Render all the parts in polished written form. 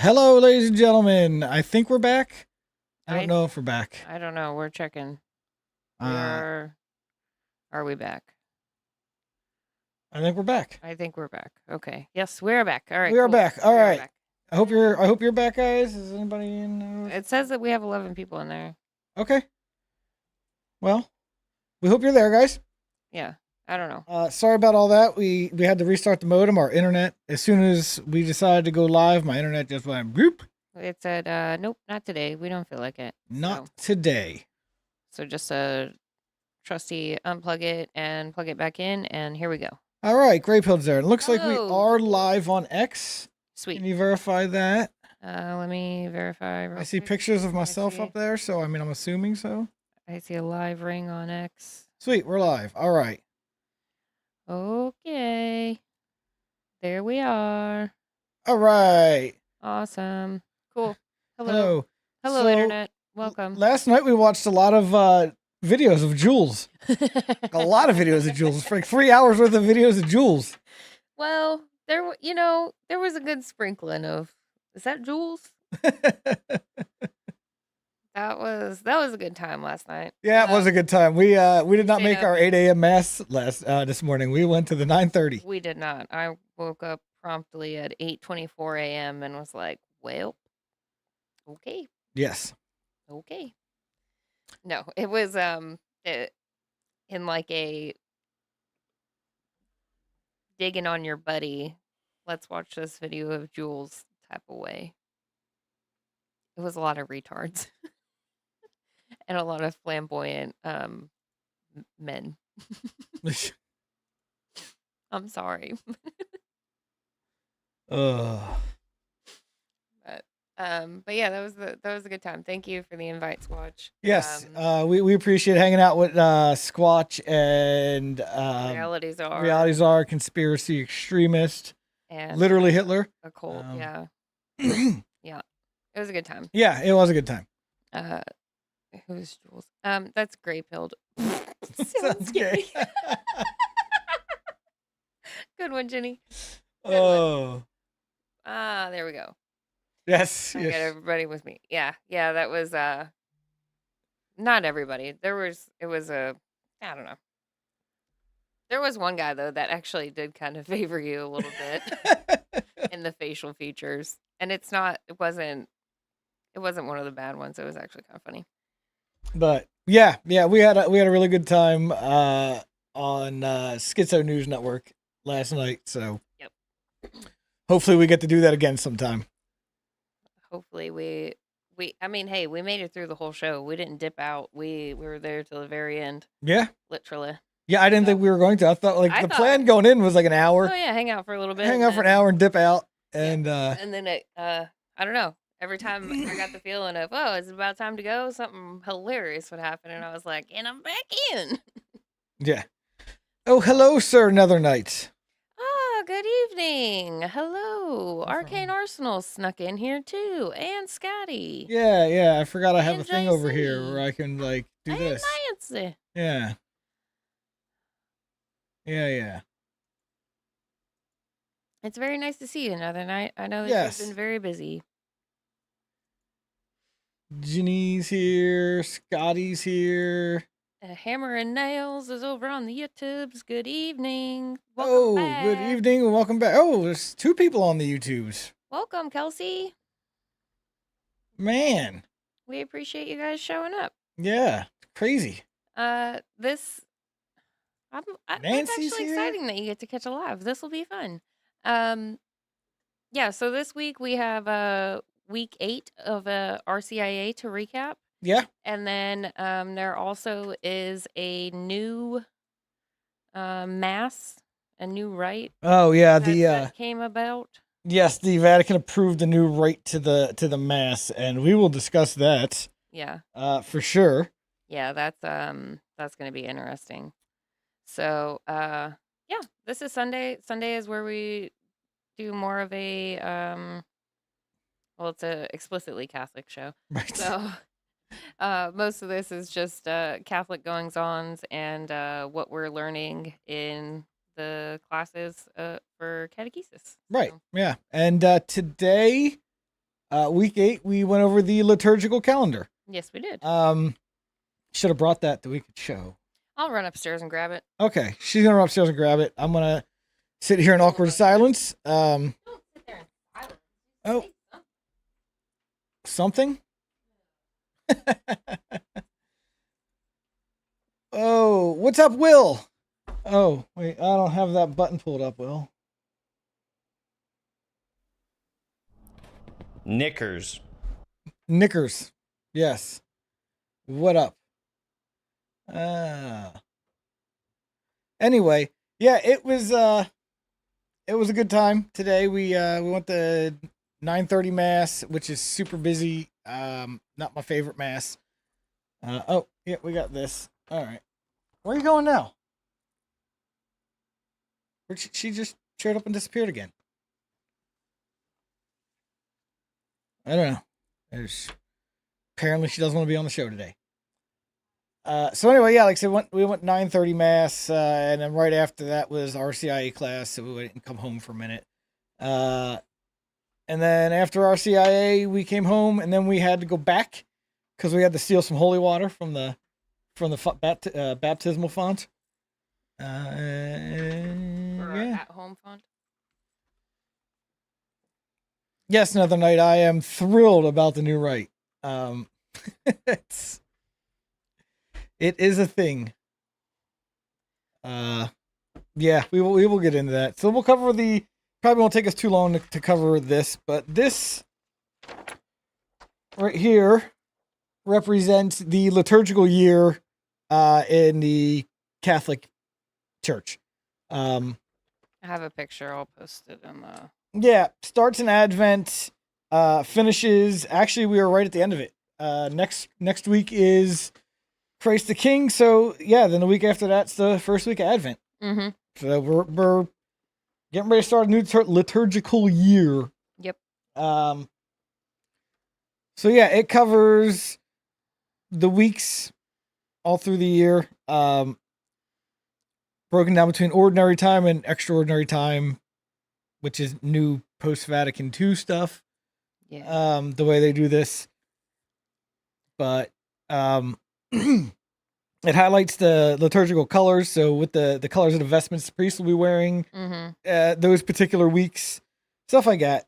Hello, ladies and gentlemen. I think we're back. I don't I know if we're back. I don't know. We're checking. We Uh, are we back? I think we're back. I think we're back. Okay. Yes, we're back. All right, We are cool. back. All We are right. back. I hope you're back, guys. Is anybody in? It says that we have 11 people in there. Okay. Well, we hope you're there, guys. Yeah. I don't know. Sorry about all that. We had to restart the modem. Our internet, as soon as we decided to go live, my internet just went boop. It said nope, not today. We don't feel like it. Not today. So just trusty unplug it and plug it back in and here we go. All right, Gray Pill's there. It looks like we Hello. are live on X. Sweet. Can you verify that? Let me verify real I see quick. pictures of myself see. up there, so I'm assuming so. I see a live ring on X. Sweet, we're live. All right. Okay. There we are. All right. Awesome. Cool. Hello. Hello, So, Internet. Welcome. Last night we watched a lot of videos of Jules. A lot of videos of Jules. For like 3 hours worth of videos of Jules. Well, there was a good sprinkling of. Is that Jules? That was a good time last night. Yeah, it was a good time. We did not make up. our 8 a.m. mass this morning. We went to the 9:30. We did not. I woke up promptly at 8:24 a.m. and was like, well, okay. Yes. Okay. No, it was in like a digging on your buddy, let's watch this video of Jules type of way. It was a lot of retards and a lot of flamboyant men. I'm sorry. But yeah, that was a good time. Thank you for the invite, Squatch. Yes, we appreciate hanging out with Squatch and Realities are conspiracy extremist, and literally Hitler. a cult. Yeah. Yeah. It was a good time. Yeah, it was a good time. Who's Jules? That's Gray Pilled. Sounds gay. Good one, Jenny. Oh. There we go. Yes. I got everybody with me. Yeah, that was not everybody. It was I don't know. There was one guy though that actually did kind of favor you a little bit in the facial features. And it wasn't one of the bad ones. It was actually kind of funny. But yeah, we had a really good time on Schizo News Network last night, so yep. Hopefully we get to do that again sometime. Hopefully we hey, we made it through the whole show. We didn't dip out. We were there till the very end. Yeah. Literally. Yeah, I didn't think we were going to. I thought the plan going in was like an hour. Oh yeah, hang out for a little bit. Hang out for an hour and dip out. And then it I don't know. Every time I got the feeling of, oh, it's about time to go, something hilarious would happen, and I was like, and I'm back in. Yeah. Oh, hello, Sir Nether Knight. Ah, good evening. Hello. Arcane Arsenal snuck in here too, and Scotty. Yeah. I forgot I have and a thing JC. over here where I can do this. Nancy. Yeah. Yeah. It's very nice to see you another night. I know that you've been very busy. Ginny's here. Scotty's here. Hammer and Nails is over on the YouTubes. Good evening. Welcome back. Good evening and welcome back. Oh, there's 2 people on the YouTubes. Welcome, Kelsey. Man. We appreciate you guys showing up. Yeah, crazy. It's actually exciting that you get to catch a live. This will be fun. Yeah, so this week we have week 8 of RCIA to recap. Yeah. And then there also is a new mass, a new rite. Oh yeah, that came about. Yes, the Vatican approved the new rite to the mass, and we will discuss that. Yeah. For sure. Yeah, that's going to be interesting. So, yeah, this is Sunday. Sunday is where we do more of a well, it's a explicitly Catholic show. Right. So, most of this is just Catholic goings-ons and what we're learning in the classes for catechesis. Right. So. Yeah. And today week 8, we went over the liturgical calendar. Yes, we did. Should have brought that we could show. I'll run upstairs and grab it. Okay, she's gonna run upstairs and grab it. I'm gonna sit here in awkward silence. Don't sit there in silence. Oh, something. Oh, what's up, Will? Oh, wait, I don't have that button pulled up, Will. Knickers. Knickers. Yes. What up? Anyway, yeah, it was a good time today. We went to 9:30 mass, which is super busy. Not my favorite mass. Oh, yeah, we got this. All right. Where are you going now? She just showed up and disappeared again. I don't know. Apparently she doesn't want to be on the show today. So anyway, yeah, like I said, we went 9:30 mass, and then right after that was RCIA class, so we didn't come home for a minute. And then after RCIA, we came home, and then we had to go back because we had to steal some holy water from the baptismal font. For Yeah. at-home font. Yes, another night. I am thrilled about the new rite. It is a thing. Yeah, we will get into that. So we'll cover probably won't take us too long to cover this, but this right here represents the liturgical year in the Catholic Church. I have a picture. I'll post it in the. Yeah, starts in Advent, finishes. Actually, we are right at the end of it. Next week is Christ the King. So yeah, then the week after that's the first week of Advent. Mm-hmm. So we're getting ready to start a new liturgical year. Yep. So yeah, it covers the weeks all through the year. Broken down between ordinary time and extraordinary time, which is new post-Vatican II stuff. Yeah. The way they do this. But it highlights the liturgical colors. So with the colors of the vestments the priest will be wearing, those particular weeks, stuff like that.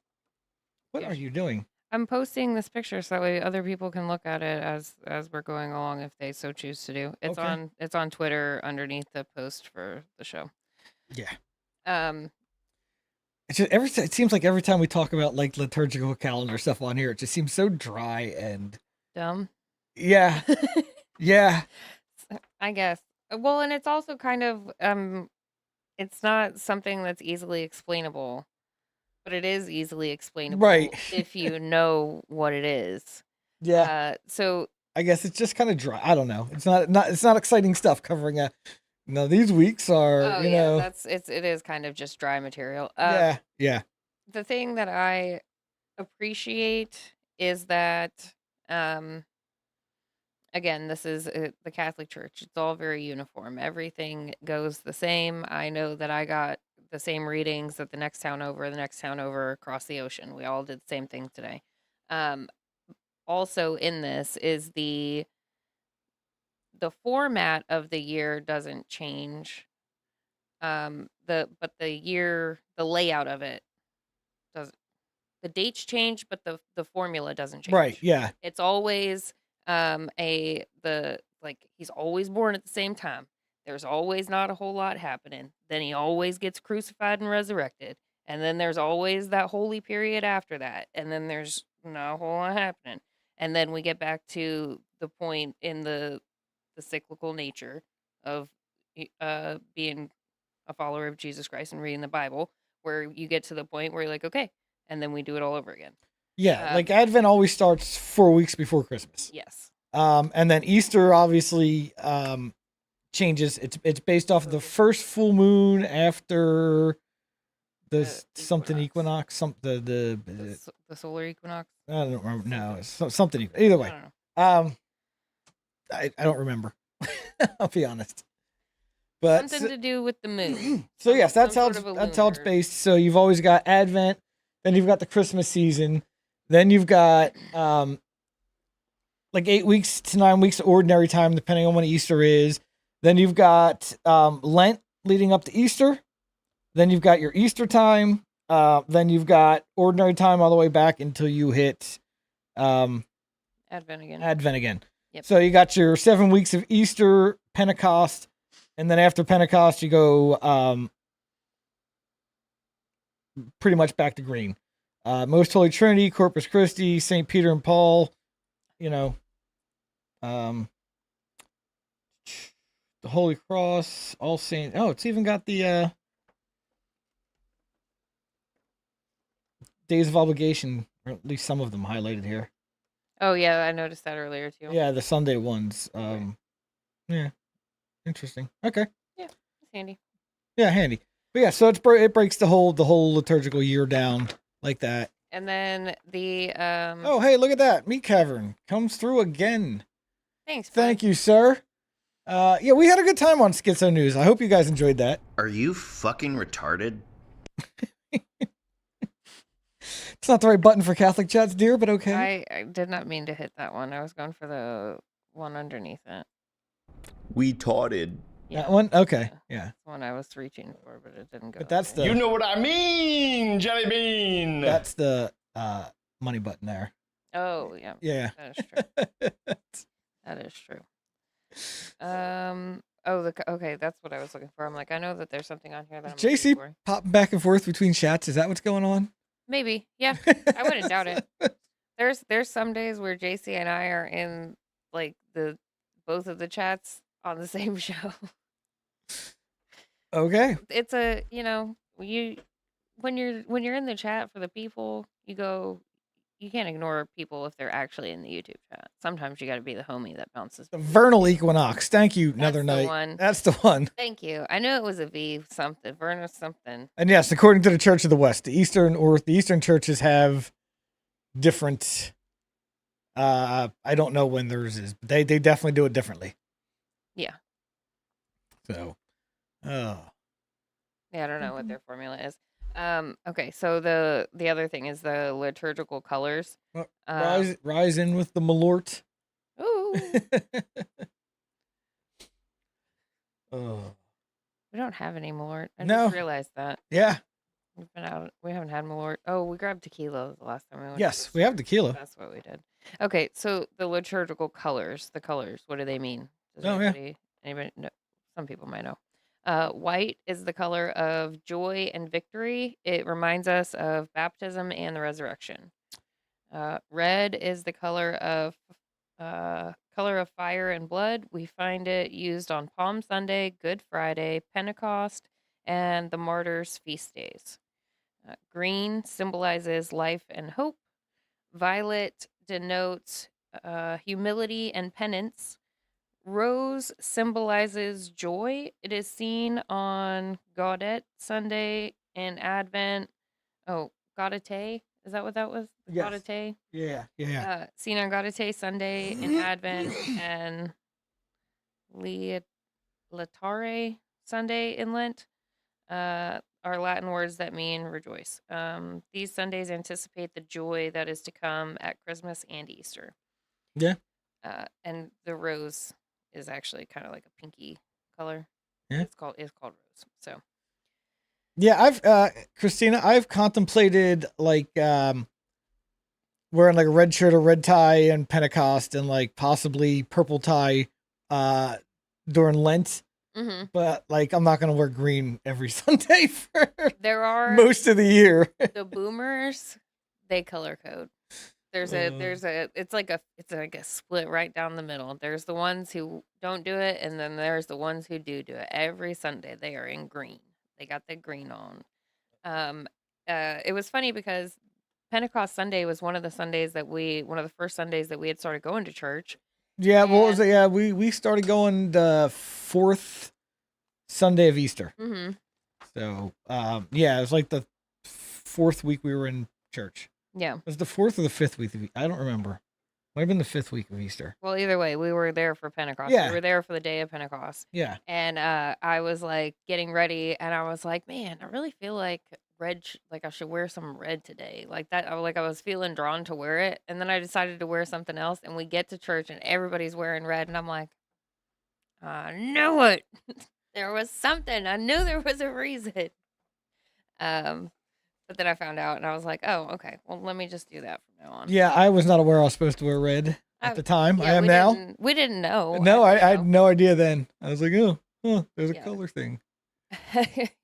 What are you doing? I'm posting this picture so that way other people can look at it as we're going along if they so choose to do. It's Okay. it's on Twitter underneath the post for the show. Yeah. It's just it seems like every time we talk about like liturgical calendar stuff on here, it just seems so dry and dumb. Yeah. Yeah. I guess. Well, and it's also kind of it's not something that's easily explainable, but it is easily explainable Right. if you know what it is. Yeah. So I guess it's just kind of dry. I don't know. It's not exciting stuff covering these weeks are, it is kind of just dry material. Yeah. Yeah. The thing that I appreciate is that again, this is the Catholic Church. It's all very uniform. Everything goes the same. I know that I got the same readings at the next town over, across the ocean. We all did the same thing today. Also in this is the format of the year doesn't change. The layout of it doesn't. The dates change, but the formula doesn't change. Right. Yeah. It's always he's always born at the same time. There's always not a whole lot happening. Then he always gets crucified and resurrected. And then there's always that holy period after that. And then there's not a whole lot happening. And then we get back to the point in the cyclical nature of being a follower of Jesus Christ and reading the Bible, where you get to the point where you're like, okay, and then we do it all over again. Yeah, like Advent always starts 4 weeks before Christmas. Yes. And then Easter obviously changes. It's based off of the first full moon after the something equinox, the solar equinox. I don't remember. No, it's something. Either way, I don't remember. I'll be honest. But something to do with the moon. So yes, that's how it's based. So you've always got Advent, then you've got the Christmas season, Then you've got like 8 weeks to 9 weeks of ordinary time, depending on when Easter is. Then you've got Lent leading up to Easter. Then you've got your Easter time. Then you've got ordinary time all the way back until you hit Advent again. Yep. So you got your 7 weeks of Easter, Pentecost, and then after Pentecost you go pretty much back to green. Most Holy Trinity, Corpus Christi, St. Peter and Paul, the Holy Cross, All Saints. Oh, it's even got the days of obligation, or at least some of them highlighted here. Oh yeah, I noticed that earlier too. Yeah, the Sunday ones. Yeah, interesting. Okay. Yeah, it's handy. Yeah, handy. But yeah, so it breaks the whole liturgical year down like that. And then the Oh, hey, look at that! Meat Cavern comes through again. Thanks. Thank you, sir. Yeah, we had a good time on Schizo News. I hope you guys enjoyed that. Are you fucking retarded? It's not the right button for Catholic chats, dear, but okay. I did not mean to hit that one. I was going for the one underneath it. We taughted. Yeah. That one? Okay. Yeah. That's the one I was reaching for, but it didn't go. But that's there. the... You know what I mean, Jelly Bean! That's the money button there. Oh, yeah. Yeah. That is true. That is true. Okay, that's what I was looking for. I'm like, I know that there's something on here that I'm JC looking for. popping back and forth between chats. Is that what's going on? Maybe. Yeah. I wouldn't doubt it. There's some days where JC and I are in like both of the chats on the same show. Okay. It's a, when you're in the chat for the people, you can't ignore people if they're actually in the YouTube chat. Sometimes you got to be the homie that bounces. The vernal equinox. Thank you, That's Nether the Knight. one. That's the one. Thank you. I knew it was a V something, vernal something. And yes, according to the Church of the West, the Eastern churches have different. I don't know when theirs is, but they definitely do it differently. Yeah. So, yeah, I don't know what their formula is. Okay, so the other thing is the liturgical colors. rise in with the Malort. Ooh. Oh. We don't have any Malort. I No. just realized that. Yeah. We've been out. We haven't had Malort. Oh, we grabbed tequila the last time we went. Yes, we have tequila. That's what we did. Okay, so the liturgical colors, what do they mean? Anybody know? Some people might know. White is the color of joy and victory. It reminds us of baptism and the resurrection. Red is the color of fire and blood. We find it used on Palm Sunday, Good Friday, Pentecost, and the martyrs' feast days. Green symbolizes life and hope. Violet denotes humility and penance. Rose symbolizes joy. It is seen on Gaudete Sunday and Advent. Oh, Gaudete? Is that what that was? Yes. Gaudete? Yeah. Seen on Gaudete Sunday and Advent and Laetare Sunday in Lent. Are Latin words that mean rejoice. These Sundays anticipate the joy that is to come at Christmas and Easter. Yeah. And the rose is actually kind of like a pinky color. Yeah. It's called rose. So. Yeah, Christina, I've contemplated like wearing like a red shirt or red tie and Pentecost and like possibly purple tie during Lent. Mm-hmm. But like I'm not gonna wear green every Sunday for most of the year. The boomers, they color code. It's like a split right down the middle. There's the ones who don't do it, and then there's the ones who do it. Every Sunday they are in green. They got the green on. It was funny because Pentecost Sunday was one of the first Sundays that we had started going to church. Yeah, what was it? Yeah, we started going the fourth Sunday of Easter. Mm-hmm. So, yeah, it was like the fourth week we were in church. Yeah. It was the fourth or the fifth week of I don't remember. Might have been the fifth week of Easter. Well, either way, we were there for Pentecost. Yeah. We were there for the day of Pentecost. Yeah. And I was like getting ready, and I was like, man, I really feel like red, like I should wear some red today. Like that, I was feeling drawn to wear it. And then I decided to wear something else. And we get to church and everybody's wearing red. And I'm like, I knew it. There was something. I knew there was a reason. But then I found out and I was like, oh, okay. Well, let me just do that from now on. Yeah, I was not aware I was supposed to wear red at the time. Yeah, I am now. We didn't know. No, I didn't had know. no idea then. I was like, oh, there's a Yeah. color thing.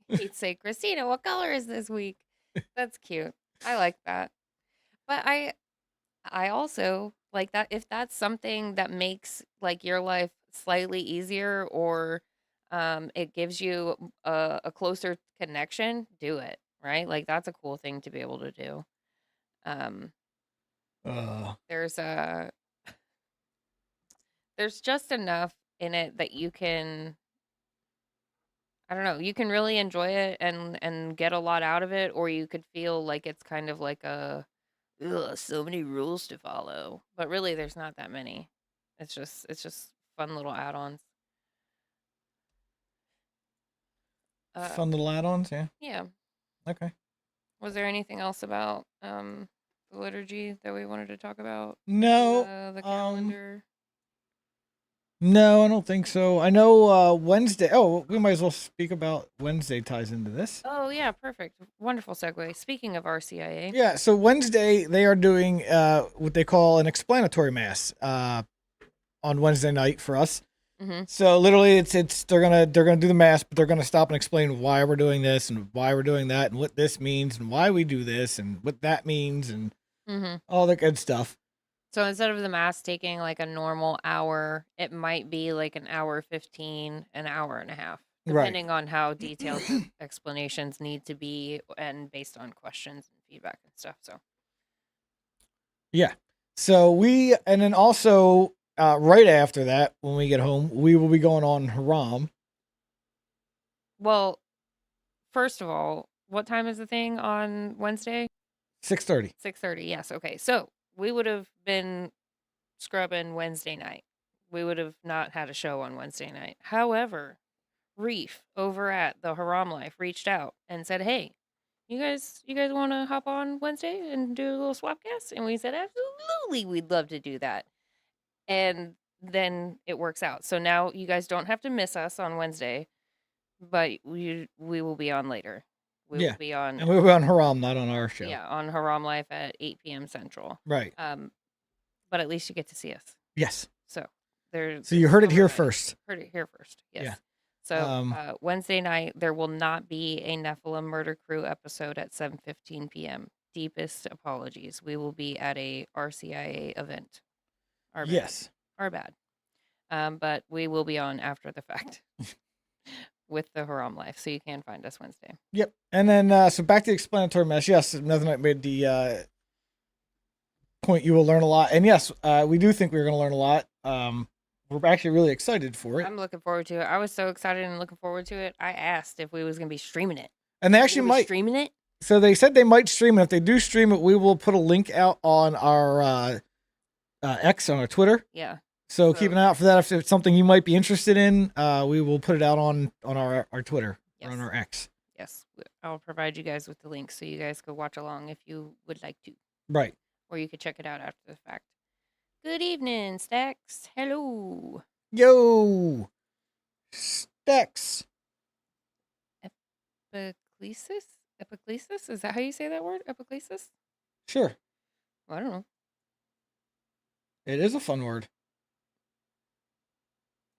He'd say, Christina, what color is this week? That's cute. I like that. But I also like that if that's something that makes like your life slightly easier or it gives you a closer connection, do it, right? Like that's a cool thing to be able to do. Um there's just enough in it that you can, I don't know, you can really enjoy it and get a lot out of it, or you could feel like it's kind of like so many rules to follow. But really there's not that many. It's just fun little add-ons. Fun little add-ons, yeah. Yeah. Okay. Was there anything else about the liturgy that we wanted to talk about? No. The calendar. No, I don't think so. I know Wednesday. Oh, we might as well speak about Wednesday ties into this. Oh yeah, perfect. Wonderful segue. Speaking of RCIA. Yeah, so Wednesday they are doing what they call an explanatory mass on Wednesday night for us. Mm-hmm. So literally, it's they're gonna do the mass, but they're gonna stop and explain why we're doing this and why we're doing that and what this means and why we do this and what that means and all that good stuff. So instead of the mass taking like a normal hour, it might be like an hour 15, an hour and a half, depending on how detailed the explanations need to be and based on questions and feedback and stuff. So yeah, so and then also right after that, when we get home, we will be going on Haram. Well, first of all, what time is the thing on Wednesday? 6:30. 6:30. Yes. Okay. So we would have been scrubbing Wednesday night. We would have not had a show on Wednesday night. However, Reef over at the Haram Life reached out and said, "Hey, you guys want to hop on Wednesday and do a little swap cast?" And we said, "Absolutely, we'd love to do that." And then it works out. So now you guys don't have to miss us on Wednesday, but we will be on later. We will be on, and we'll be on Haram, not on our show. Yeah, on Haram Life at 8 p.m. Central. Right. But at least you get to see us. Yes. So you heard it here first. Heard it here first. Yes. Yeah. So Wednesday night there will not be a Nephilim Murder Crew episode at 7:15 p.m. Deepest apologies. We will be at a RCIA event. Our bad. But we will be on after the fact with the Haram Life, so you can find us Wednesday. Yep. And then so back to the explanatory mass. Yes, another night made the point you will learn a lot. And yes, we do think we're going to learn a lot. We're actually really excited for it. I'm looking forward to it. I was so excited and looking forward to it. I asked if we was going to be streaming it. And they actually might streaming it. So they said they might stream it. If they do stream it, we will put a link out on our X, on our Twitter. Yeah. So keep an eye out for that. If it's something you might be interested in, we will put it out on our Twitter or on our X. Yes. I'll provide you guys with the link so you guys could watch along if you would like to. Right. Or you could check it out after the fact. Good evening, Stacks. Hello. Yo. Stacks. Epiclesis? Epiclesis? Is that how you say that word? Epiclesis? Sure. I don't know. It is a fun word.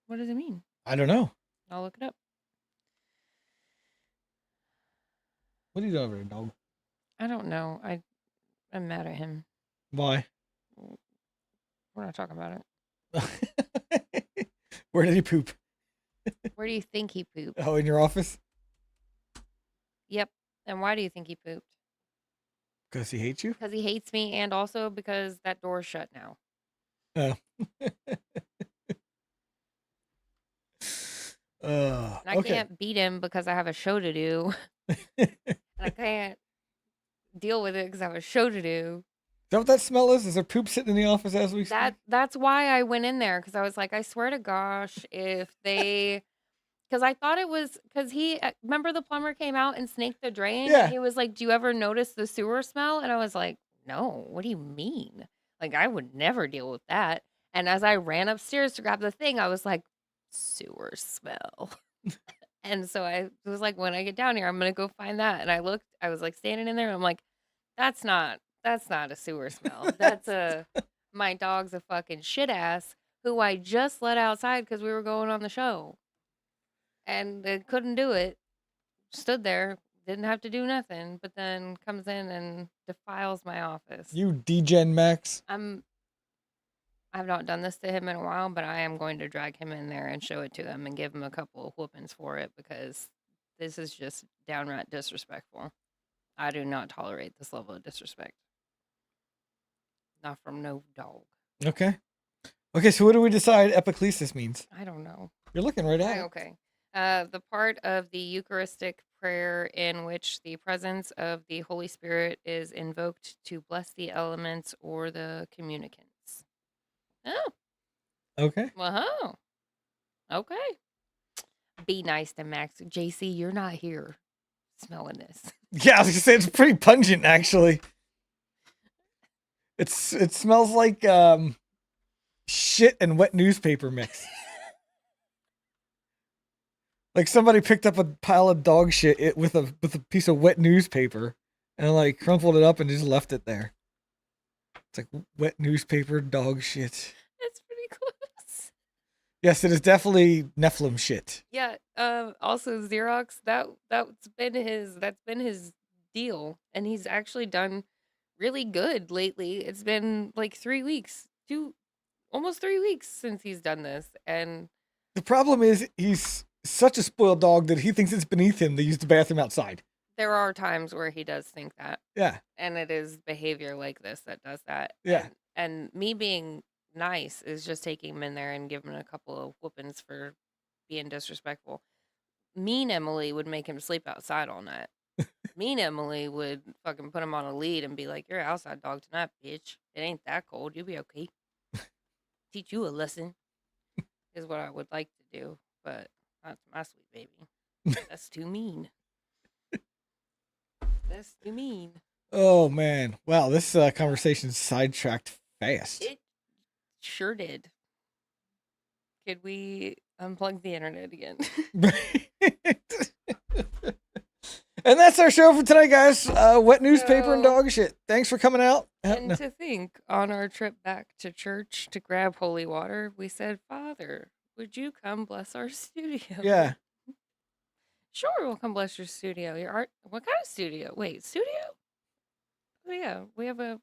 What does it mean? I don't know. I'll look it up. What are you doing over there, dog? I don't know. I'm mad at him. Why? We're not talking about it. Where did he poop? Where do you think he pooped? Oh, in your office? Yep. And why do you think he pooped? Because he hates you? Because he hates me, and also because that door's shut now. Oh. And I can't beat him because I have a show to do. And I can't deal with it because I have a show to do. Is that what that smell is? Is there poop sitting in the office as we speak? That's why I went in there, because I was like, I swear to gosh, if they because I thought it was because he remember the plumber came out and snaked the drain. Yeah. And he was like, "Do you ever notice the sewer smell?" And I was like, "No. What do you mean? Like I would never deal with that." And as I ran upstairs to grab the thing, I was like, "Sewer smell." And so I was like, "When I get down here, I'm gonna go find that." And I looked. I was like standing in there. And I'm like, That's not a sewer smell. That's a my dog's a fucking shit ass who I just let outside because we were going on the show and they couldn't do it. Stood there, didn't have to do nothing, but then comes in and defiles my office. You degen Max. I've not done this to him in a while, but I am going to drag him in there and show it to him and give him a couple of whoopings for it because this is just downright disrespectful. I do not tolerate this level of disrespect. Not from no dog. Okay. Okay, so what do we decide epiclesis means? I don't know. You're looking right at it. Okay. The part of the Eucharistic prayer in which the presence of the Holy Spirit is invoked to bless the elements or the communicants. Oh, Okay. well, okay. Be nice to Max. JC, you're not here smelling this. Yeah, I was gonna say it's pretty pungent actually. It smells like shit and wet newspaper mix. Like somebody picked up a pile of dog shit with a piece of wet newspaper and like crumpled it up and just left it there. It's like wet newspaper dog shit. That's pretty close. Yes, it is definitely Nephilim shit. Yeah. Also Xerox. That's been his deal, and he's actually done really good lately. It's been like 3 weeks, almost 3 weeks since he's done this, and The problem is he's such a spoiled dog that he thinks it's beneath him to use the bathroom outside. there are times where he does think that, Yeah. and it is behavior like this that does that. Yeah. And me being nice is just taking him in there and giving him a couple of whoopings for being disrespectful. Mean Emily would make him sleep outside all night. Mean Emily would fucking put him on a lead and be like, "You're an outside dog tonight, bitch. It ain't that cold. You'll be okay. Teach you a lesson," is what I would like to do, but not to my sweet baby. That's too mean. That's too mean. Oh man. Wow, this conversation sidetracked fast. It sure did. Could we unplug the internet again? And that's our show for tonight, guys. Wet newspaper and dog shit. Thanks for coming out. And to think, on our trip back to church to grab holy water, we said, "Father, would you come bless our studio?" Yeah. Sure, we'll come bless your studio. Your art. What kind of studio? Wait, studio? Oh yeah, we have a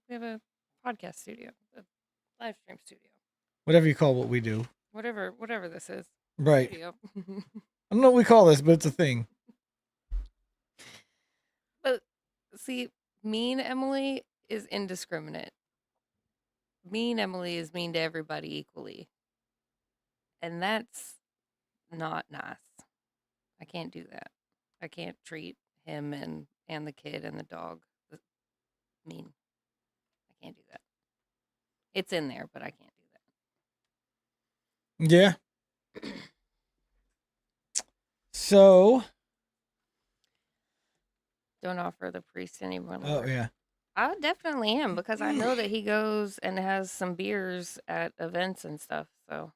podcast studio, a live stream studio, Whatever you call what we do. whatever this is. Right. Studio. I don't know what we call this, but it's a thing. But see, mean Emily is indiscriminate. Mean Emily is mean to everybody equally, and that's not nice. I can't do that. I can't treat him and the kid and the dog mean. I can't do that. It's in there, but I can't do that. Yeah. So. Don't offer the priest any more. Oh yeah. I definitely am, because I know that he goes and has some beers at events and stuff. So,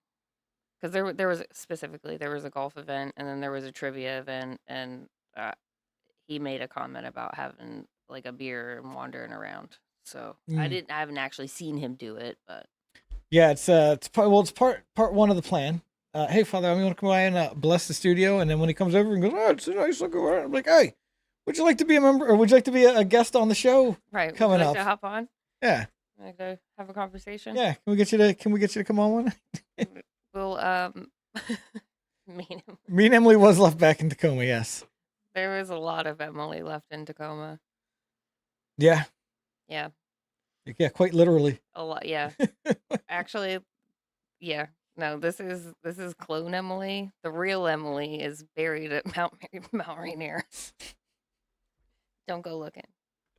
because there was a golf event, and then there was a trivia event, and he made a comment about having like a beer and wandering around. So I haven't actually seen him do it, but yeah, it's part one of the plan. Hey Father, I'm going to come by and bless the studio, and then when he comes over and goes, "Oh, it's a nice looking," I'm like, "Hey, would you like to be a member, or would you like to be a guest on the show?" Right, coming would you up. like to hop on? Yeah. Like to have a conversation? Yeah. Can we get you to come on one? We'll mean him. Me and Emily was left back in Tacoma. Yes. There was a lot of Emily left in Tacoma. Yeah. Yeah. Yeah. Quite literally. A lot. Yeah. Actually, yeah. No, this is clone Emily. The real Emily is buried at Mount Rainier. Don't go looking.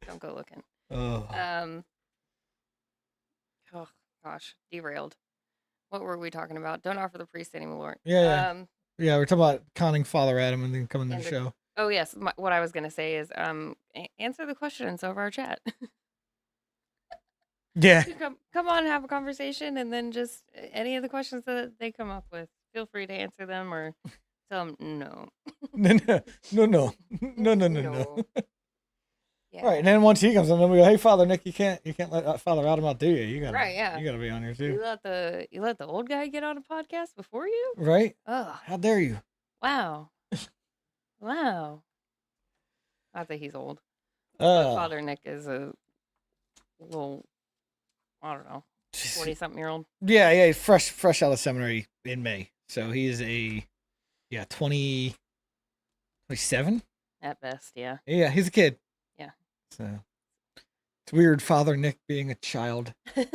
Don't go looking. Oh. Oh gosh, derailed. What were we talking about? Don't offer the priest anymore. Yeah. Yeah, we're talking about conning Father Adam and then coming to the And the- show. Oh yes, what I was gonna say is answer the questions of our chat. Yeah. Come on, have a conversation, and then just any of the questions that they come up with, feel free to answer them or tell them no. No, no. No. Yeah. Right, and then once he comes in, then we go, "Hey, Father Nick, you can't let Father Adam outdo you. You gotta, Right, yeah. you gotta be on here You too, let the old guy get on a podcast before you? right? Oh, How dare you? wow. Wow. Not that he's old. But Father Nick is a little, I don't know, 40-something-year-old. Yeah, he's fresh out of seminary in May, so he is 27. At best, yeah. Yeah, he's a kid. Yeah. So it's weird, Father Nick being a child. I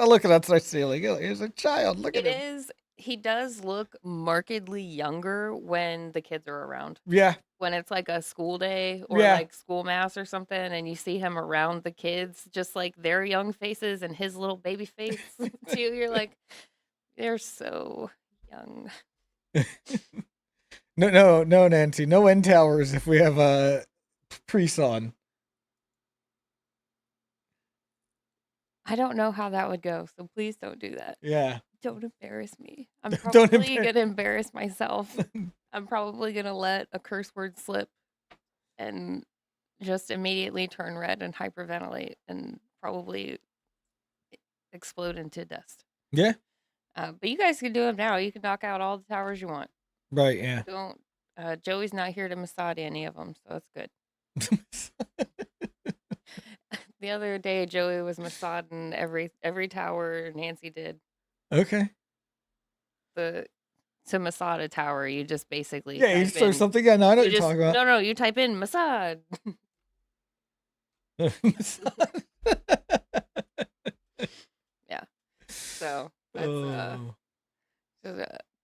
look at that, so I see like, oh, he's a child. Look at It him. is. He does look markedly younger when the kids are around. Yeah, When it's like a school day or Yeah. like school mass or something, and you see him around the kids, just like their young faces and his little baby face too. You're like, they're so young. no, Nancy, no end towers if we have a priest on. I don't know how that would go, so please don't do that. Yeah, Don't embarrass me. I'm Don't probably embar- gonna embarrass myself. I'm probably gonna let a curse word slip and just immediately turn red and hyperventilate and probably explode into dust. yeah, But you guys can do them now. You can knock out all the towers you want. right, yeah. Don't. Joey's not here to massage any of them, so that's good. The other day, Joey was massaging every tower Nancy did. Okay. To massage a tower, you just basically Yeah, you type throw in- something. Yeah, no, I know you what you're just, talking about. No, you type in massage. Yeah. So that's Oh.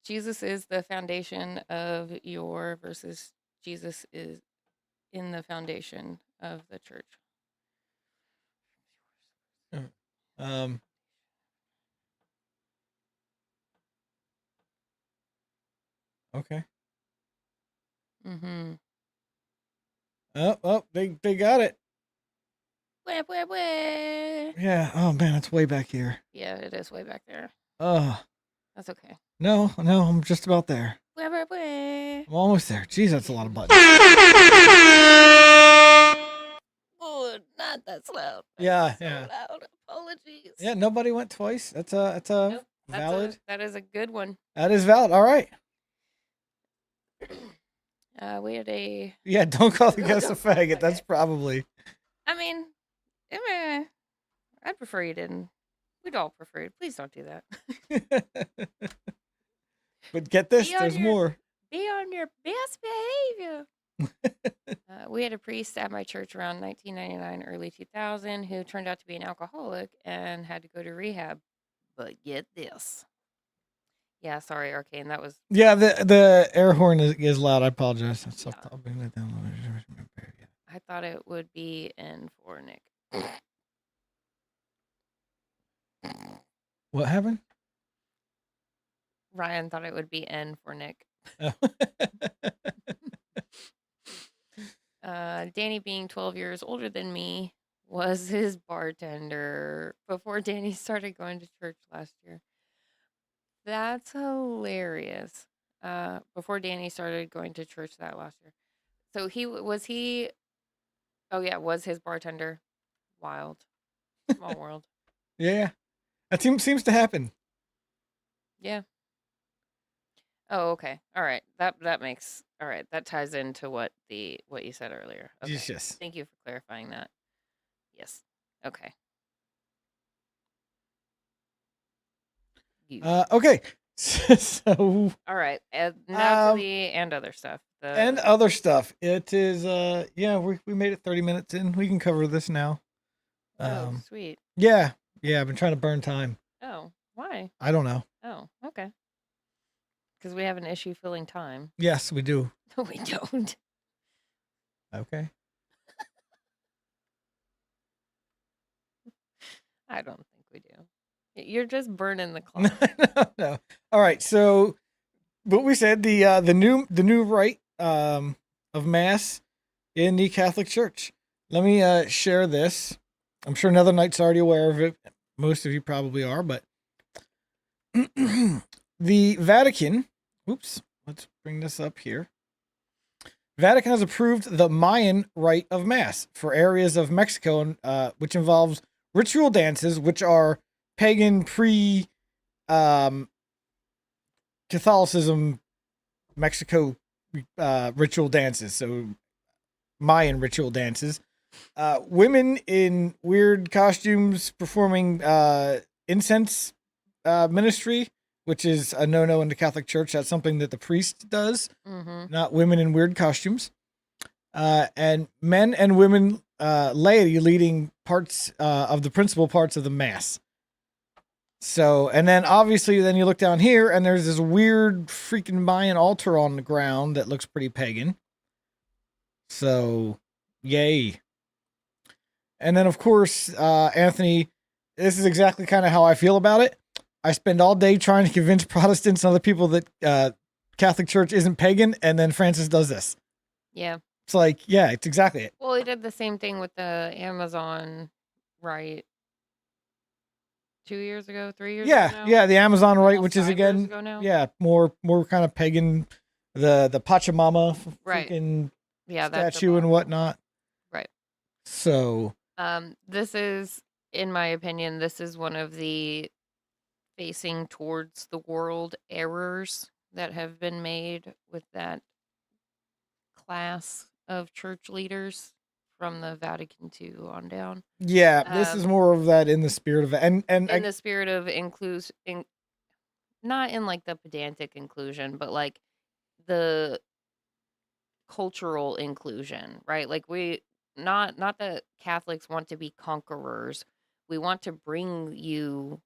Jesus is the foundation of your versus Jesus is in the foundation of the church. Um. Okay. Mm-hmm. Oh, they got it. Wah, wah, wah. Yeah. Oh man, it's way back here. Yeah, it is way back there. Oh That's okay. no, I'm just about there. Wah, wah, wah. I'm almost there. Jeez, that's a lot of buttons. Oh, not that loud. Yeah, So yeah. loud. Apologies. Yeah, nobody went twice. That's a Nope, valid. that is a good one. That is valid. All right. We had a. Yeah, don't call the guest a faggot. That's probably. I mean, I'd prefer you didn't. We'd all prefer it. Please don't do that. But get this, Be on there's your- more. Be on your best behavior. We had a priest at my church around 1999, early 2000, who turned out to be an alcoholic and had to go to rehab. But get this. Yeah, sorry, Arcane. That was. Yeah, the air horn is loud. I apologize. I'll bring that down. I thought it would be N for Nick. What happened? Ryan thought it would be N for Nick. Oh. Danny, being 12 years older than me, was his bartender before Danny started going to church last year. That's hilarious. Before Danny started going to church that last year. So he oh yeah, was his bartender. Wild. Small world. Yeah, that seems to happen. Yeah. Oh, okay. All right. That makes all right. That ties into what you said earlier. Okay. Yes. Thank you for clarifying that. Yes. Okay. Okay. So All right. Now to Um, the and other stuff. and other stuff. It is yeah, we made it 30 minutes in. We can cover this now. Oh, sweet. Yeah. I've been trying to burn time. Oh, why? I don't know. Oh, okay. Because we have an issue filling time. Yes, we do. No, we don't. Okay. I don't think we do. You're just burning the clock. No. All right. So but we said the new rite of Mass in the Catholic Church. Let me share this. I'm sure Nether Knight's already aware of it. Most of you probably are, but the Vatican. Oops, let's bring this up here. Vatican has approved the Mayan Rite of Mass for areas of Mexico, which involves ritual dances, which are pagan Catholicism Mexico ritual dances. So Mayan ritual dances. Women in weird costumes performing incense ministry, which is a no-no in the Catholic Church. That's something that the priest does, not women in weird costumes. And men and women laity leading parts of the principal parts of the Mass. So, and then obviously then you look down here and there's this weird freaking Mayan altar on the ground that looks pretty pagan. So, yay. And then of course, Anthony, this is exactly kind of how I feel about it. I spend all day trying to convince Protestants and other people that Catholic Church isn't pagan, and then Francis does this. Yeah. It's like, yeah, it's exactly it. Well, he did the same thing with the Amazon Rite 2 years ago, 3 years ago now? Yeah, the Amazon Rite, Almost which is 5 years again, ago now? yeah, more kind of pagan, the Pachamama Right. freaking Yeah, that's statue and abominable. whatnot. Right. So, This is, in my opinion, this is one of the facing towards the world errors that have been made with that class of church leaders from the Vatican II on down. yeah, this is more of that in the spirit of it. And In the spirit of not in like the pedantic inclusion, but like the cultural inclusion, right? Like we not that Catholics want to be conquerors. We want to bring you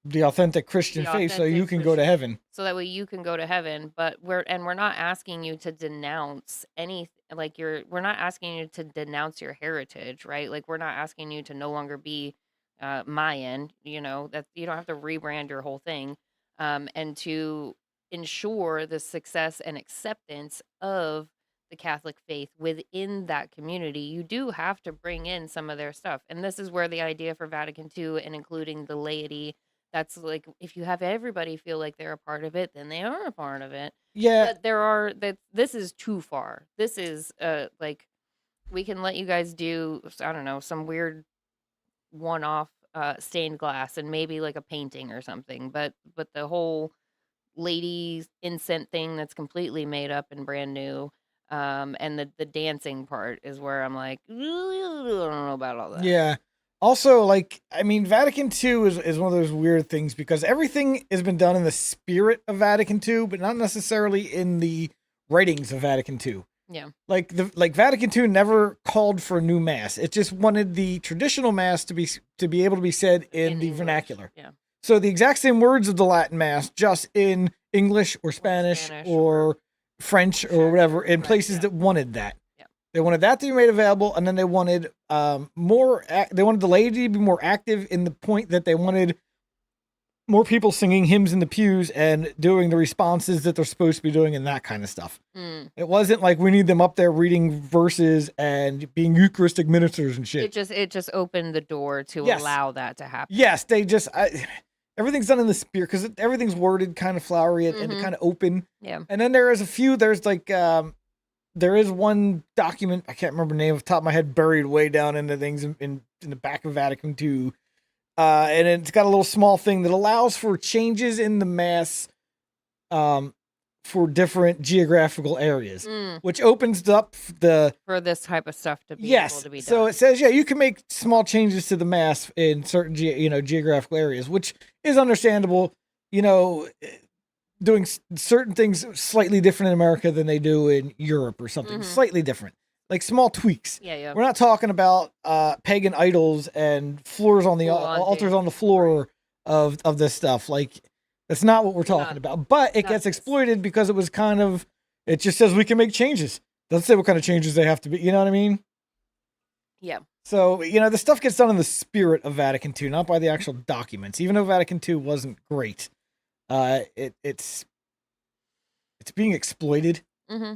the authentic Christian the faith so authentic you can go to heaven. so that way you can go to heaven. But we're not asking you to denounce any like we're not asking you to denounce your heritage, right? Like we're not asking you to no longer be Mayan, that you don't have to rebrand your whole thing, and to ensure the success and acceptance of the Catholic faith within that community, you do have to bring in some of their stuff. And this is where the idea for Vatican II and including the laity, that's like if you have everybody feel like they're a part of it, then they are a part of it. Yeah. But this is too far. This is like we can let you guys do, I don't know, some weird one-off stained glass and maybe like a painting or something, but the whole lady incense thing that's completely made up and brand new, and the dancing part is where I'm like, I don't know about all that. Yeah. Also, like, I mean, Vatican II is one of those weird things because everything has been done in the spirit of Vatican II, but not necessarily in the writings of Vatican II. Yeah. Like Vatican II never called for a new mass. It just wanted the traditional mass to be able to be said in the English. vernacular. Yeah. So the exact same words of the Latin mass, just in English or Spanish or French or whatever, in places that wanted that. Yeah. They wanted that to be made available, and then they wanted they wanted the laity to be more active in the point that they wanted more people singing hymns in the pews and doing the responses that they're supposed to be doing and that kind of stuff. It wasn't like we need them up there reading verses and being Eucharistic ministers and shit. It just opened the door to allow that to happen. Yes, they just everything's done in the spirit because everything's worded kind of flowery and kind of open. Yeah. And then there's like there is one document, I can't remember the name off the top of my head, buried way down into things in the back of Vatican II. And it's got a little small thing that allows for changes in the mass for different geographical areas, which opens up for this type of stuff to be able to be done. So it says, you can make small changes to the mass in certain geographical areas, which is understandable. Doing certain things slightly different in America than they do in Europe or something, slightly different, like small tweaks. Yeah. We're not talking about pagan idols and floors on the altars on the floor of this stuff. Like that's not what we're talking about. But it gets exploited because it just says we can make changes. Doesn't say what kind of changes they have to be. You know what I mean? Yeah. So the stuff gets done in the spirit of Vatican II, not by the actual documents. Even though Vatican II wasn't great. It's it's being exploited. Mm-hmm.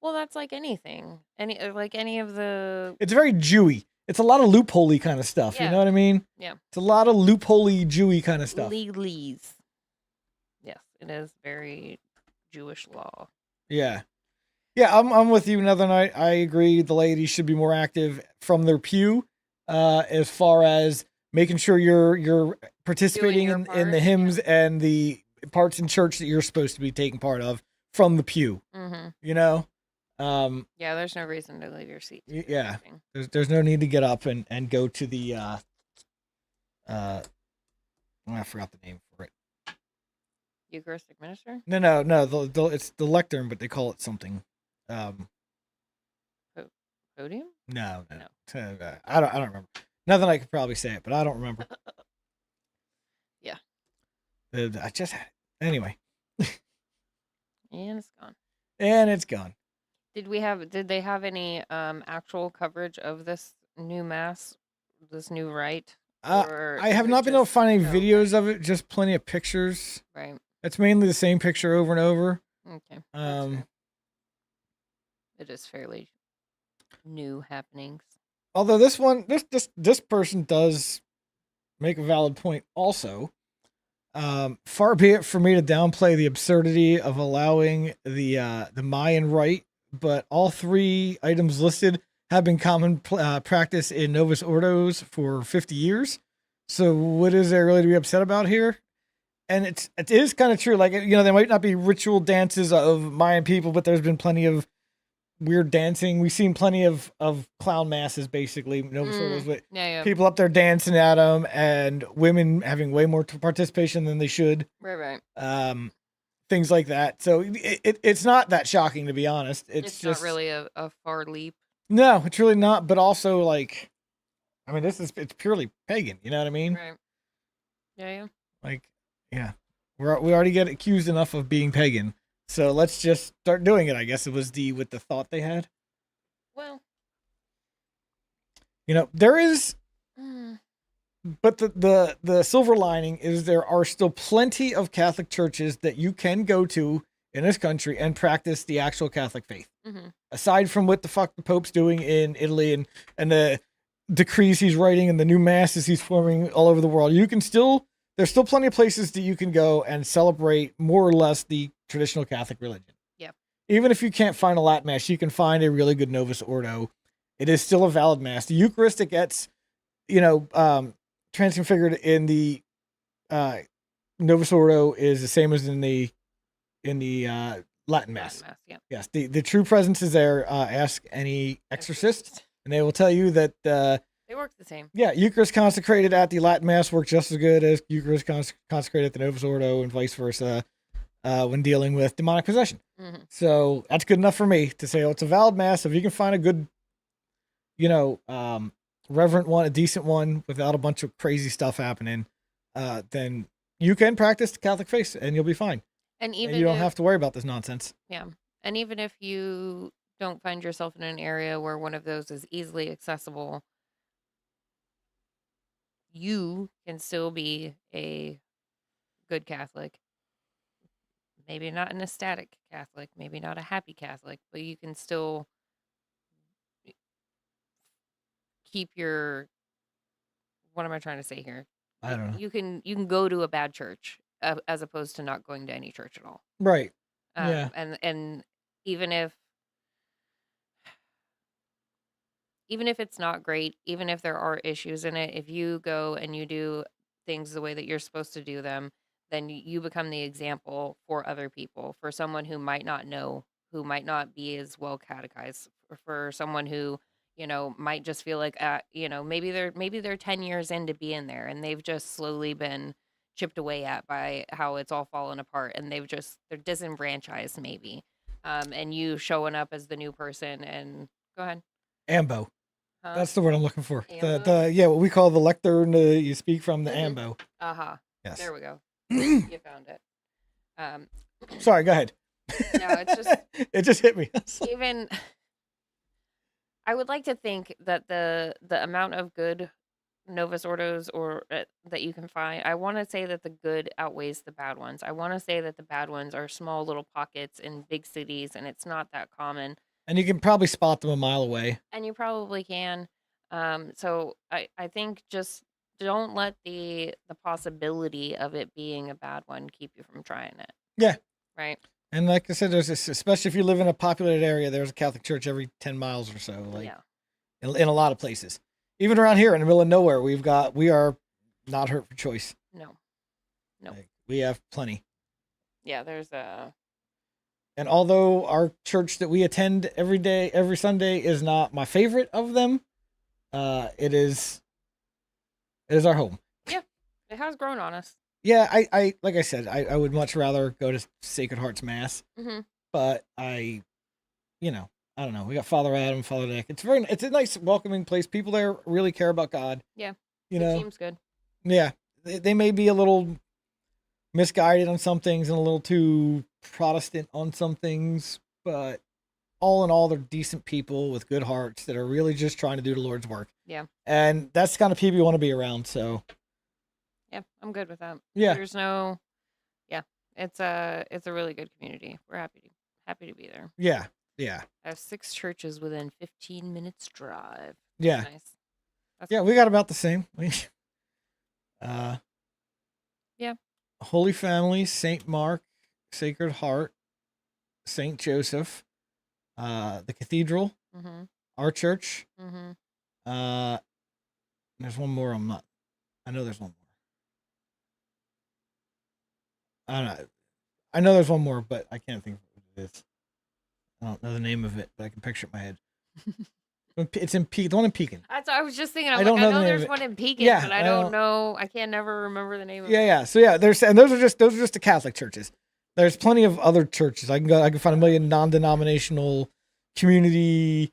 Well, that's like anything. Any of the It's very Jewy. It's a lot of loopholey kind of stuff. You Yeah. know what I mean? Yeah. It's a lot of loopholey Jewy kind of stuff. legalese. Yes, it is very Jewish law. Yeah. Yeah, I'm with you. Another night, I agree. The ladies should be more active from their pew, as far as making sure you're participating your in part, the hymns and the parts in church that you're supposed to be taking part of from the pew. Mm-hmm. You know, Yeah, there's no reason to leave your seat. to do yeah. anything. there's no need to get up and go to the I forgot the name for it. Eucharistic minister? No. It's the lectern, but they call it something. Podium? No. I don't remember. Nothing I could probably say it, but I don't remember. Yeah. I just had it. Anyway. And it's gone. And it's gone. Did they have any actual coverage of this new mass, this new rite? Or I have is it not been able to just find any show? videos of it, just plenty of pictures. Right. It's mainly the same picture over and over. Okay. that's Um, fair. It is fairly new happenings. although this person does make a valid point also. Far be it for me to downplay the absurdity of allowing the Mayan rite, but all three items listed have been common practice in Novus Ordos for 50 years. So what is there really to be upset about here? And it is kind of true. Like, you know, there might not be ritual dances of Mayan people, but there's been plenty of weird dancing. We've seen plenty of clown masses, basically, Novus Ordos, with Yeah. people up there dancing at them, and women having way more participation than they should. Right. Things like that. So it's not that shocking, to be honest. It's just not really a far leap. no, it's really not. But also, like, I mean, it's purely pagan. You know what I mean? Right. Yeah. Like, yeah, we already get accused enough of being pagan. So let's just start doing it. I guess it was with the thought they had. Well. You know, there is. mm, But the silver lining is there are still plenty of Catholic churches that you can go to in this country and practice the actual Catholic faith. Mm-hmm. Aside from what the fuck the Pope's doing in Italy and the decrees he's writing and the new masses he's forming all over the world, there's still plenty of places that you can go and celebrate more or less the traditional Catholic religion. Yep. Even if you can't find a Latin mass, you can find a really good Novus Ordo. It is still a valid mass. The Eucharistic gets, transfigured in the Novus Ordo is the same as in the Latin Mass. Yeah. Yes, the true presence is there. Ask any exorcist, and they will tell you that They work the same. yeah, Eucharist consecrated at the Latin Mass works just as good as Eucharist consecrated at the Novus Ordo, and vice versa when dealing with demonic possession. Mm-hmm. So that's good enough for me to say, oh, it's a valid Mass. If you can find a good, reverent one, a decent one without a bunch of crazy stuff happening, then you can practice the Catholic faith and you'll be fine. And even And you don't if, have to worry about this nonsense. Yeah. And even if you don't find yourself in an area where one of those is easily accessible, you can still be a good Catholic. Maybe not an ecstatic Catholic, maybe not a happy Catholic, but you can still keep your, what am I trying to say here? I don't know. You can go to a bad church as opposed to not going to any church at all. Right. Yeah. And even if it's not great, even if there are issues in it, if you go and you do things the way that you're supposed to do them, then you become the example for other people, for someone who might not know, who might not be as well catechized, for someone who, might just feel like, maybe they're 10 years into being there and they've just slowly been chipped away at by how it's all fallen apart, and they're disenfranchised maybe. And you showing up as the new person, and go ahead. Ambo. Huh? That's the word I'm looking for. Ambo? What we call the lectern you speak from, the Mhm. ambo. Uh-huh. Yes. There we go. You found it. Sorry, go ahead. No, it's just it just hit me. I would like to think that the amount of good Novus Ordos or that you can find, I want to say that the good outweighs the bad ones. I want to say that the bad ones are small little pockets in big cities, and it's not that common. And you can probably spot them a mile away. And you probably can. So I think just don't let the possibility of it being a bad one keep you from trying it. Yeah. Right. And like I said, there's this, especially if you live in a populated area, there's a Catholic church every 10 miles or so. Like Yeah. in a lot of places. Even around here in the middle of nowhere, we are not hurt for choice. No. No. Like, we have plenty. Yeah, there's a And although our church that we attend every Sunday is not my favorite of them, it is our home. it has grown on us. Yeah, I like I said, I would much rather go to Sacred Heart's Mass, Mm-hmm. but I don't know. We got Father Adam, Father Nick. It's a nice, welcoming place. People there really care about God. Yeah. You It know, seems good. yeah, they may be a little misguided on some things and a little too Protestant on some things, but all in all, they're decent people with good hearts that are really just trying to do the Lord's work. Yeah. And that's the kind of people you want to be around. So Yeah, I'm good with that. yeah, There's no it's a really good community. We're happy to be there. yeah. I have 6 churches within 15 minutes drive. Yeah. Nice. That's Yeah, we got about the same. Yeah. Holy Family, St. Mark, Sacred Heart, St. Joseph, the Cathedral, Mm-hmm. our church. Mm-hmm. There's one more. I know there's one more. I don't know. I know there's one more, but I can't think of what it is. I don't know the name of it, but I can picture it in my head. It's in the one in Pekin. I was just thinking. I I don't know the know name there's of it. one in Pekin, Yeah, but I I don't don't- know. I can't never remember the name of it. Yeah. So yeah, those are just the Catholic churches. There's plenty of other churches. I can find a million non-denominational community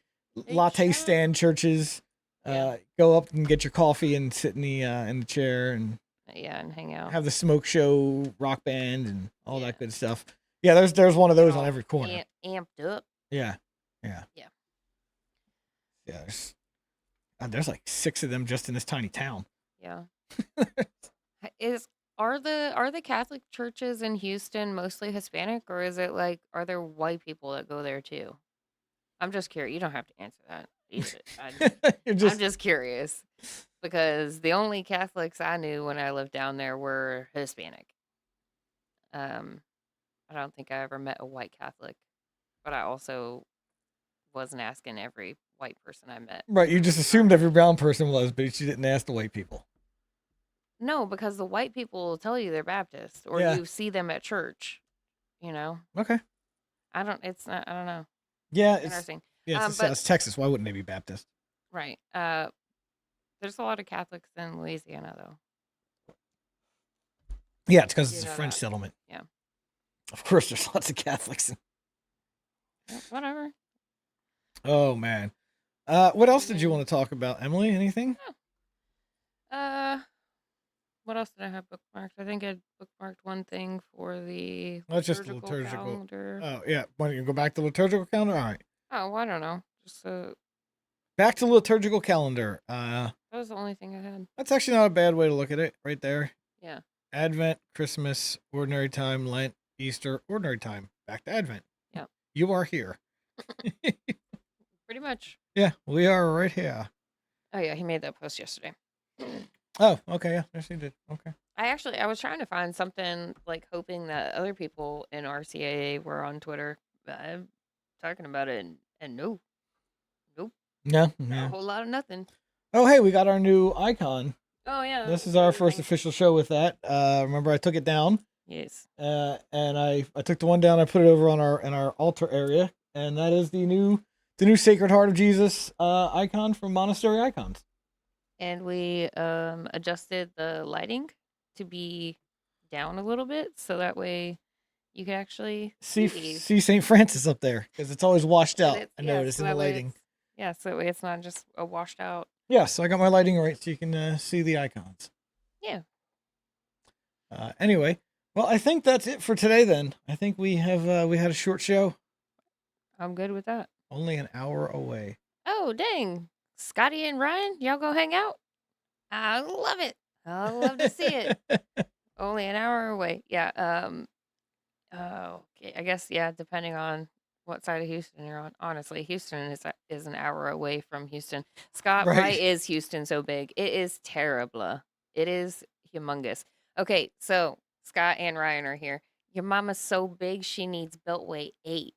latte sure? stand churches. Yeah. Go up and get your coffee and sit in the chair and Yeah, and hang out. have the smoke show, rock band, and all Yeah. that good stuff. Yeah, there's one of those on All every corner. Amped up. Yeah. Yeah. There's like 6 of them just in this tiny town. Yeah. Are the Catholic churches in Houston mostly Hispanic, or is it like, are there white people that go there too? I'm just curious. You don't have to answer that. I'm just curious because the only Catholics I knew when I lived down there were Hispanic. I don't think I ever met a white Catholic, but I also wasn't asking every white person I met. Right, you just assumed every brown person was, but you didn't ask the white people. No, because the white people will tell you they're Baptist, or Yeah. you see them at church. You know, Okay. I don't know. Yeah, it's Interesting. it's Texas. Why wouldn't they be Baptist? Right. There's a lot of Catholics in Louisiana, though. Yeah, it's because You it's a know French that. settlement. Yeah. Of course, there's lots of Catholics. Whatever. Oh man. What else did you want to talk about, Emily? Anything? What else did I have bookmarked? I think I bookmarked one thing for the That's just the liturgical liturgical. calendar. Oh yeah. Want to go back to liturgical calendar? All right. Oh, well, I don't know. Just Back to liturgical calendar. that was the only thing I had. That's actually not a bad way to look at it. Right there. Yeah. Advent, Christmas, ordinary time, Lent, Easter, ordinary time. Back to Advent. Yep. You are here. Pretty much. Yeah, we are right here. Oh yeah, he made that post yesterday. Oh, okay. Yeah, yes, you did. Okay. I was trying to find something like hoping that other people in RCIA were on Twitter. I'm talking about it and no, No. not Yeah. a whole lot of nothing. Oh, hey, we got our new icon. Oh yeah. This is our first official show with that. Remember, I took it down. Yes. And I took the one down. I put it over on our altar area, and that is the new Sacred Heart of Jesus icon from Monastery Icons. And we adjusted the lighting to be down a little bit, so that way you can actually see these. See St. Francis up there because it's always washed And out. it's- I yeah, noticed so in the that way lighting. so that way it's not just a washed out. Yeah, so I got my lighting right so you can see the icons. Yeah. Anyway, well, I think that's it for today. Then I think we had a short show, I'm good with that. only an hour away. Oh dang, Scotty and Ryan, y'all go hang out? I love it. I love to see it. Only an hour away. Yeah. Oh, okay. I guess yeah. Depending on what side of Houston you're on. Honestly, Houston is an hour away from Houston. Scott, why Right. is Houston so big? It is terrible. It is humongous. Okay, so Scott and Ryan are here. Your mama's so big she needs Beltway 8.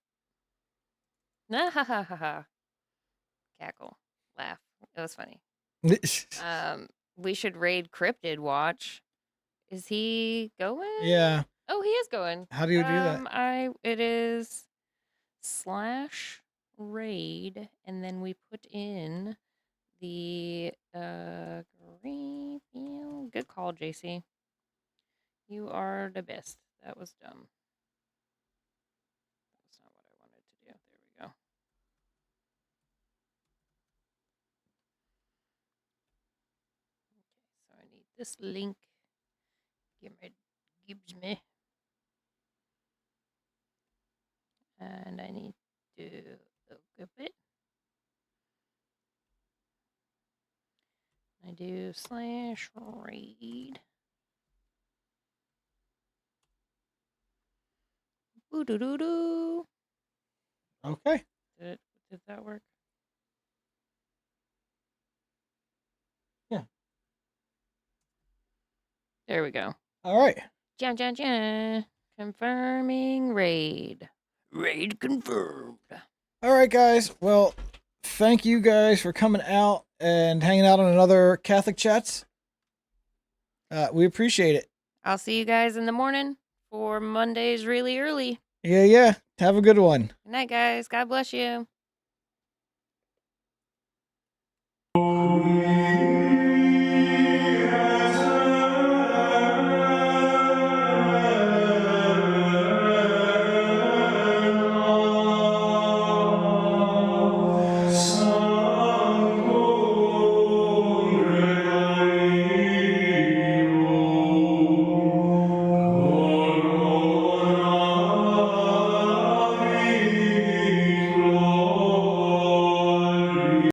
Nah, ha ha ha ha. Cackle, laugh. It was funny. We should raid Cryptid Watch. Is he going? Yeah. Oh, he is going. How do you do that? It is /raid, and then we put in the green. Good call, JC. You are the best. That was dumb. That's not what I wanted to do. There we go. Okay, so I need this link. Gives me. And I need to look it. I do /raid. Boo doo doo doo. Okay. Did that work? Yeah. There we go. All right. Jan jan jan. Confirming raid. Raid confirmed. All right, guys. Well, thank you guys for coming out and hanging out on another Catholic Chats. We appreciate it. I'll see you guys in the morning for Mondays really early. Yeah. Have a good one. Good night, guys. God bless you.